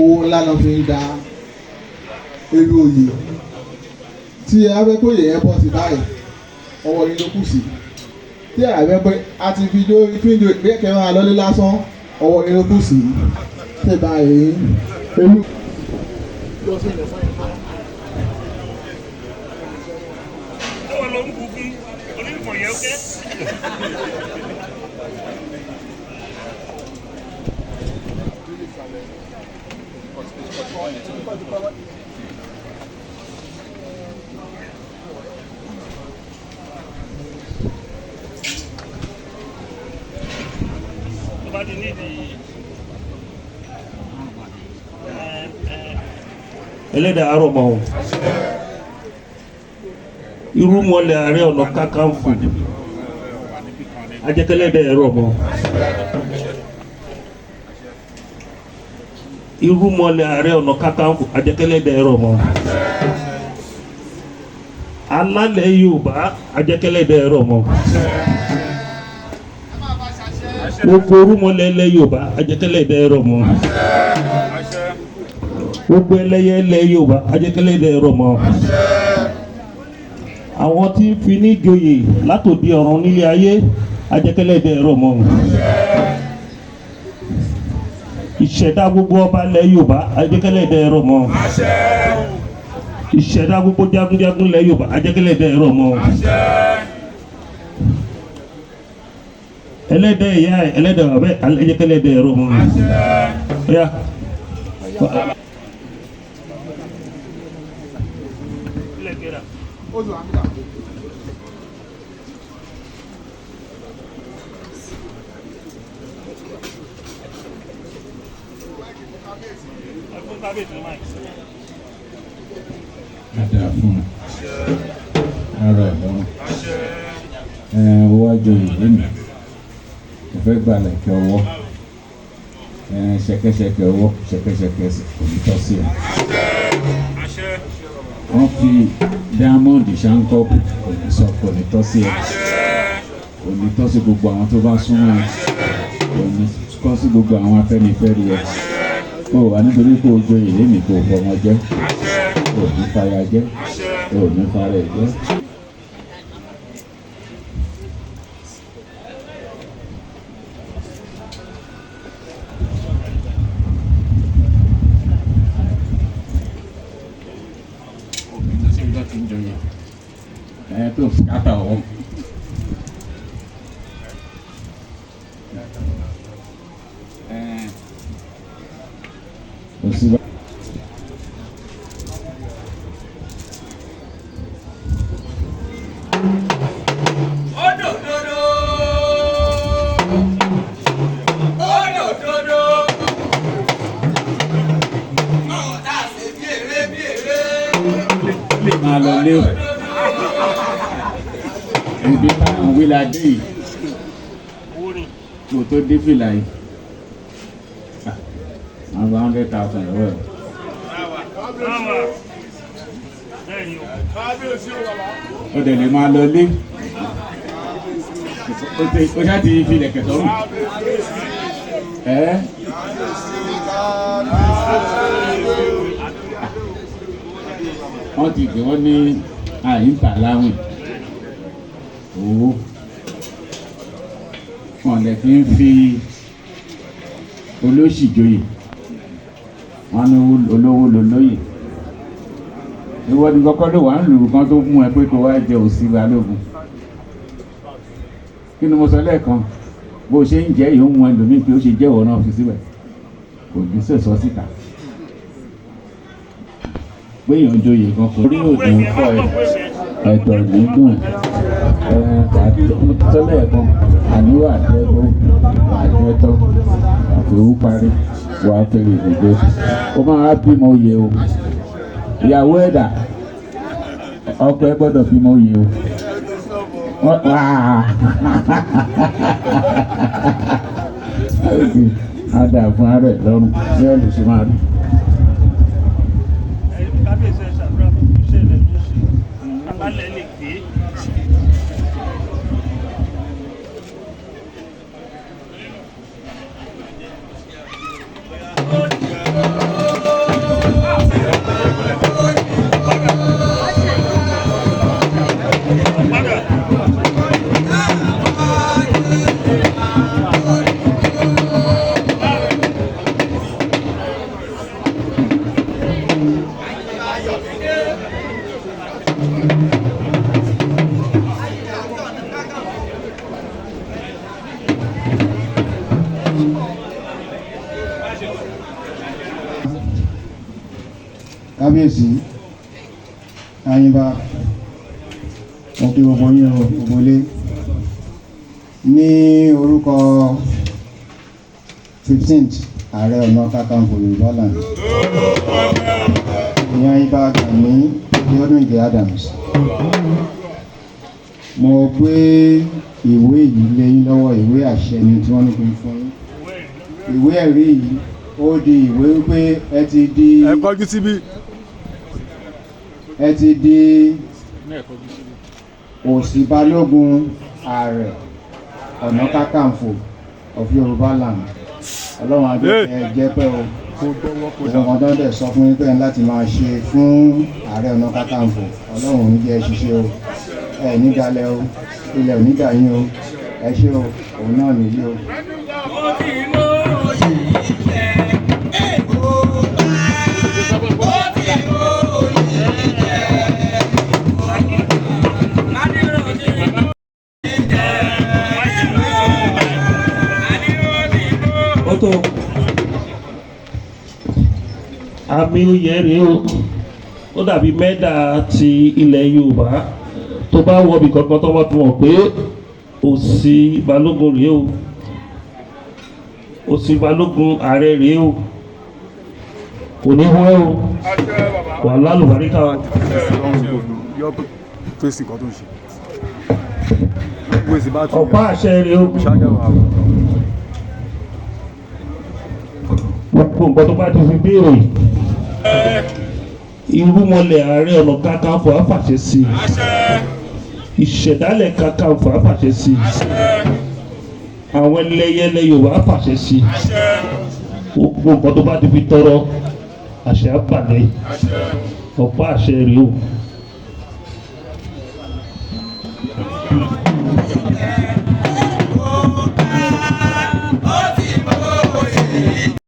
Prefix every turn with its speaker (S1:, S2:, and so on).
S1: owó ńlá náà fi ń da ewé oyè tí ẹ fẹ́ kó yẹ yẹn bọ́ sí báyìí ọwọ́ yín ló kù sí tí ẹ fẹ́ pé a ti fi jó fídíò ìgbẹ́kẹ̀ máa lọ́lé lásán ọwọ́ yín ló kù sí tí báyìí ewé.
S2: ẹlẹ́dàá àárọ̀ mọ́ o irú mọ́lẹ̀ Ààrẹ Ọ̀nà Kakanfò ajẹ́kẹ́lẹ́dàá ẹ̀rọ mọ́ irú mọ́lẹ̀ Ààrẹ Ọ̀nà Kakanfò ajẹ́kẹ́lẹ́dàá ẹ̀rọ mọ́ alálẹ̀ Yorùbá ajẹ́kẹ́lẹ́dàá ẹ̀rọ mọ́ gbogbo orúmọlẹ̀ ilẹ̀ Yorùbá ajẹ́kẹ́lẹ́dàá ẹ̀rọ mọ́ gbogbo ẹlẹ́yẹ ilẹ̀ Yorùbá ajẹ́kẹ́lẹ́dàá ẹ̀rọ mọ́ àwọn tí ń fi ní joyè látòdì ọ̀run nílé ayé ajẹ́kẹ́lẹ́dàá ẹ̀rọ mọ́ ìṣẹ̀dá gbogbo ọba ilẹ̀ Yorùbá ajẹ́kẹ́lẹ́dàá ẹ̀rọ mọ́ ìṣẹ̀dá gbogbo jagunjagun ilẹ̀ Yorùbá ajẹ́kẹ́lẹ́dàá ẹ̀rọ mọ́ ẹlẹ́dàá ìyá ẹlẹ́dàá bàbá ajẹ́kẹ́lẹ́dàá ẹ̀rọ mọ́ ọ̀yá.
S3: Ada fún ara ẹ̀ lọ́rùn wájú ìlú mi kò fẹ́ gbà lẹ̀kẹ̀ ọwọ́ ṣẹ̀kẹ̀ṣẹ̀kẹ̀ ọwọ́ ṣẹ̀kẹ̀ṣẹ̀kẹ̀ onítọ́ sí ẹ̀ wọ́n fi diamond ṣáńkọ́pù onítọ́ sí ẹ̀ onítọ́ sí gbogbo àwọn tó bá súnmọ́ ẹ̀ onítọ́ sí gbogbo àwọn afẹ́nifẹ́re ẹ̀ kó wà nítorí kó o joyè lémi kó o fọmọ jẹ́ kó o ní fàyà jẹ́ kó o ní fara ẹ̀ jẹ́. Tó skata ọwọ́. Osi-Balogun. Máa lọ lé o. Ibi táwọn wíla dé yìí kò tó dé fìlà yìí àwọn 100,000 lọ́wọ́ ẹ̀. ó dẹ̀ lè máa lọ lé ó ṣáà ti fi ilẹ̀kẹ̀ sọ́rùn wọ́n ti gbé wọ́n ní àyíǹtà láwìn owó wọn lè fi ń fi olóṣì joyè wọn ní olówó lolóyè ìwọ ni kọ́kọ́ ló wà ń lù kan tó mú ẹ pé kó wá jẹ Osi-Balogun kí ni mo sọ lẹ́ẹ̀kan bó ṣe ń jẹ́ yóò mú ẹlòmíì pé ó ṣe jẹ́ ìwọ náà fi síbẹ̀ kò ní sẹ̀sọ́ síta pé èèyàn joyè kan kò rí òdì ń fọ ẹ̀dọ̀ nídùn tọ́lẹ̀ kan àníwá àjẹgbó àjẹtọ́ àfẹ́wú parí wà fèrè ìdìbò ó máa bímọ oyè o ìyàwó ẹ̀dà ọkọ ẹ gbọ́dọ̀ bímọ oyè o ada fún ara ẹ̀ lọ́rùn bí ẹ̀ lè ṣe máa rí.
S4: kábíyèsí Àyìnbá mo kí gbogbo yín o gbogbo ilé ní orúkọ 15th Ààrẹ Onakankafo Yorùbá land ìyẹn Ìbà Gani Abíọ́dún Adams. Mo gbé ìwé yìí lé yín lọ́wọ́, ìwé àṣẹ ni tí wọ́n ní kí n fún yín. Ìwé ẹ̀rí yìí ó di ìwé wípé ẹ ti di Osi-Balogun Ààrẹ Onakankafo of Yoruba land. Ọlọ́run adé ẹ jẹ́ pẹ́ o. Ìwọ̀n kan dẹ̀ sọ fún yín pé láti máa ṣe fún Ààrẹ Onakankafo. Ọlọ́run ò ní jẹ́ ṣiṣẹ́ o. Ẹ nídàálẹ̀ o, ilẹ̀ ò nídà yín o. Ẹ ṣé o, òun náà nìyí o.
S2: Àmì oyè rèé o, ó dàbí mẹ́dà ti ilẹ̀ Yorùbá tó bá wọbi kankan tó wọ́n fi mọ̀ pé Osi-Balogun rèé o, Osi-Balogun Ààrẹ rèé o, kò ní wọ́n o, wà lálùbáríkà o. Ọ̀pá àṣẹ rèé o. Gbogbo nǹkan tó bá ti fi béèrè irúmọlẹ̀ Ààrẹ Onakankafo àfàṣẹ sí ìṣẹ̀dálẹ̀ Kakanfò àfàṣẹ sí àwọn ẹlẹ́yẹlẹ Yorùbá àfàṣẹ sí gbogbo nǹkan tó bá ti fi tọrọ àṣẹ àbàlẹ̀ ọ̀pá àṣẹ rèé o.